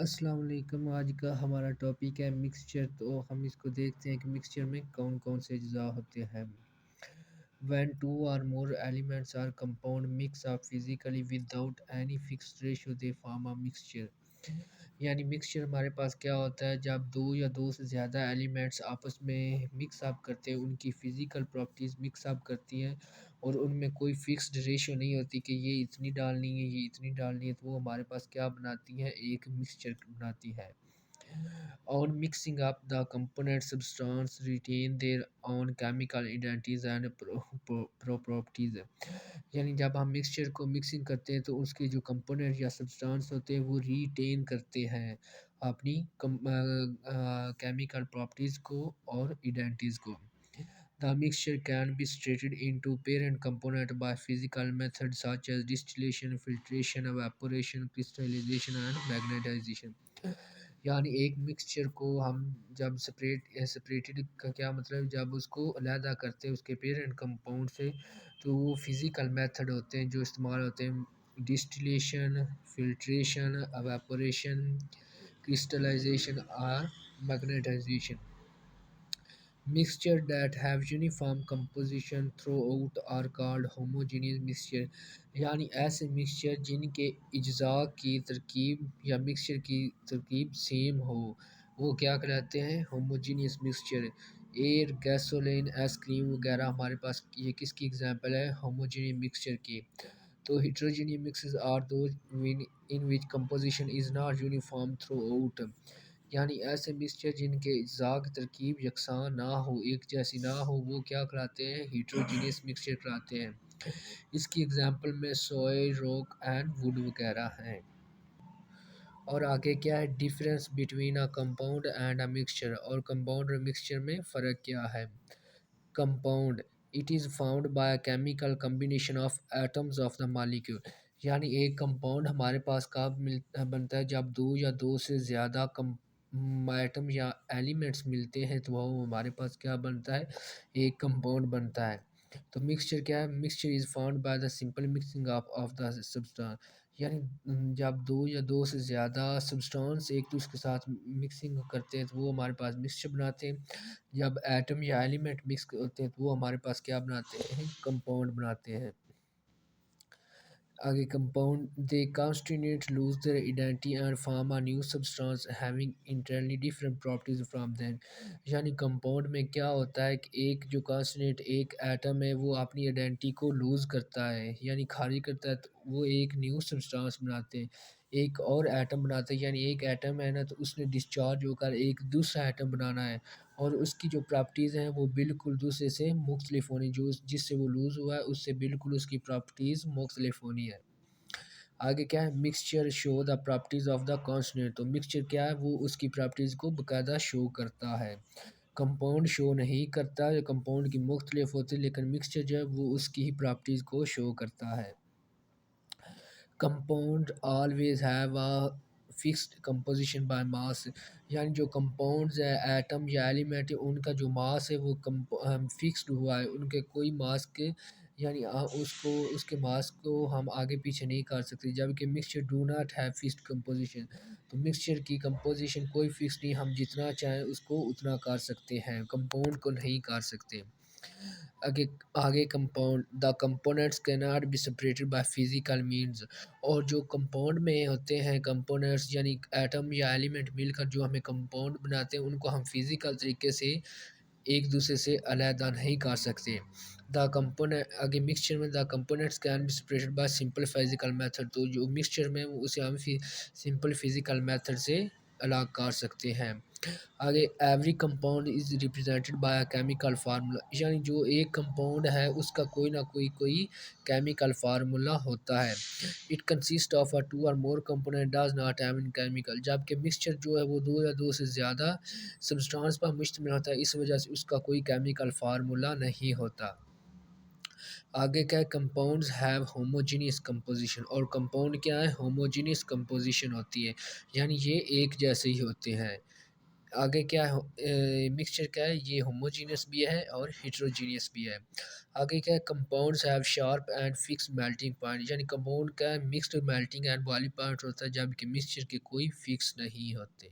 अस्सलाम वालेकुम। आज का हमारा टॉपिक है मिक्सचर। तो हम इसको देखते हैं कि मिक्सचर में कौन कौन से अज्जा होते हैं। When two or more elements are compound mix up physically without any fixed ratio they form a mixture। यानी मिक्सचर हमारे पास क्या होता है, जब दो या दो से ज़्यादा एलिमेंट्स आपस में मिक्स अप करते हैं, उनकी फ़िज़िकल प्रॉपर्टीज़ मिक्स अप करती हैं और उनमें कोई फ़िक्स्ड रेशियो नहीं होती कि ये इतनी डालनी है, ये इतनी डालनी है, तो वो हमारे पास क्या बनाती है, एक मिक्सचर बनाती है। On mixing up, the component substance retain their own chemical identities and properties। यानी जब हम मिक्सचर को मिक्सिंग करते हैं तो उसके जो कंपोनेंट या सब्सटेंस होते हैं वो रिटेन करते हैं अपनी केमिकल प्रॉपर्टीज़ को और आइडेंटिटीज़ को। The mixture can be separated into parent component by physical methods such as distillation, filtration, evaporation, crystallization and magnetization। यानी एक मिक्सचर को हम जब सेपरेटेड का क्या मतलब, जब उसको अलहदा करते हैं उसके पेरेंट कंपाउंड से, तो वो फिज़िकल मेथड होते हैं जो इस्तेमाल होते हैं। डिस्टिलेशन, फिल्ट्रेशन, एवापोरेशन, क्रिस्टलाइजेशन और magnetisation. Mixture that have uniform composition throughout are called homogeneous mixture। यानी ऐसे मिक्सचर जिनके अज्जा की तरकीब या मिक्सचर की तरकीब सेम हो, वो क्या कहलाते हैं, homogeneous mixture. Air, gasoline, ice cream वगैरह हमारे पास ये किसकी एग्जांपल है, होमोजीनियस मिक्सचर की। तो heterogeneous mixes are those in which composition is not uniform throughout। यानी ऐसे मिक्सचर जिनके अज्जा की तरकीब यकसां ना हो, एक जैसी ना हो, वो क्या कहलाते हैं, heterogeneous मिक्सचर कहलाते हैं। इसकी एग्जांपल में सॉइल, रॉक एंड वुड वगैरह हैं। और आगे क्या है, difference between a compound and a mixture. और कंपाउंड और मिक्सचर में फ़र्क क्या है। Compound, it is found by chemical combination of atoms of the molecule. यानी एक कंपाउंड हमारे पास कब बनता है, जब दो या दो से ज़्यादा कम एटम या एलिमेंट्स मिलते हैं, तो वो हमारे पास क्या बनता है, एक कंपाउंड बनता है। तो मिक्सचर क्या है, mixture is found by the simple mixing of the substance. यानी जब दो या दो से ज़्यादा सब्सटेंस एक दूसरे के साथ मिक्सिंग करते हैं, तो वो हमारे पास मिक्सचर बनाते हैं। जब एटम या एलिमेंट मिक्स होते हैं तो वो हमारे पास क्या बनाते हैं, कंपाउंड बनाते हैं। आगे compound, they constituent lose their identity and form a new substance having entirely different properties from them। यानी कंपाउंड में क्या होता है कि एक जो कॉन्स्टिट्यूंट एक एटम है वो अपनी आइडेंटिटी को लूज़ करता है, यानी खाली करता है, तो वो एक न्यू सब्सटेंस बनाते हैं, एक और एटम बनाते हैं। यानी एक एटम है ना, तो उसने डिस्चार्ज होकर एक दूसरा एटम बनाना है और उसकी जो प्रॉपर्टीज़ हैं वो बिल्कुल दूसरे से मुख्तलिफ होनी, जो जिससे वो लूज़ हुआ है उससे बिल्कुल उसकी प्रॉपर्टीज़ मुख्तलिफ होनी है। आगे क्या है, mixture show the properties of the constituent. तो मिक्सचर क्या है, वो उसकी प्रॉपर्टीज़ को बाकायदा शो करता है। कंपाउंड शो नहीं करता, कंपाउंड की मुख्तलिफ होती है, लेकिन मिक्सचर जो है वो उसकी ही प्रॉपर्टीज़ को शो करता है। Compound always have a fixed composition by mass. यानी जो कंपाउंड्स है, एटम या एलिमेंट है, उनका जो मास है वो फिक्स्ड हुआ है, उनके कोई मास के यानी उसको उसके मास को हम आगे पीछे नहीं कर सकते। जबकि mixture do not have fixed composition. तो मिक्सचर की कंपोजिशन कोई फिक्स नहीं, हम जितना चाहें उसको उतना कर सकते हैं, कंपाउंड को नहीं कर सकते। आगे आगे compound, the components can not be separated by physical means. और जो कंपाउंड में होते हैं कंपोनेंट्स यानी एटम या एलिमेंट मिलकर जो हमें कंपाउंड बनाते हैं, उनको हम फिजिकल तरीके से एक दूसरे से अलहदा नहीं कर सकते। द कंपोनेंट आगे मिक्सचर में, the components can be separated by simple physical method. तो जो मिक्सचर में उसे हम सिंपल फिजिकल मेथड से अलग कर सकते हैं। आगे every compound is represented by a chemical formula. यानी जो एक कंपाउंड है उसका कोई ना कोई केमिकल फार्मूला होता है। It consist of a two or more component does not have in chemical. जबकि मिक्सचर जो है वो दो या दो से ज़्यादा सब्सटेंस पर मुश्तमिल होता है, इस वजह से उसका कोई केमिकल फार्मूला नहीं होता। आगे क्या है, कंपाउंड्स हैव होमोजीनियस कंपोजिशन। और कंपाउंड क्या है, होमोजीनियस कंपोजिशन होती है, यानी ये एक जैसे ही होते हैं। आगे क्या है, मिक्सचर क्या है, ये होमोजीनियस भी है और हिट्रोजीनियस भी है। आगे क्या है, compounds have sharp and fix melting point, यानी कंपाउंड का mixed melting and boiling point होता है, जबकि मिक्सचर के कोई फिक्स नहीं होते।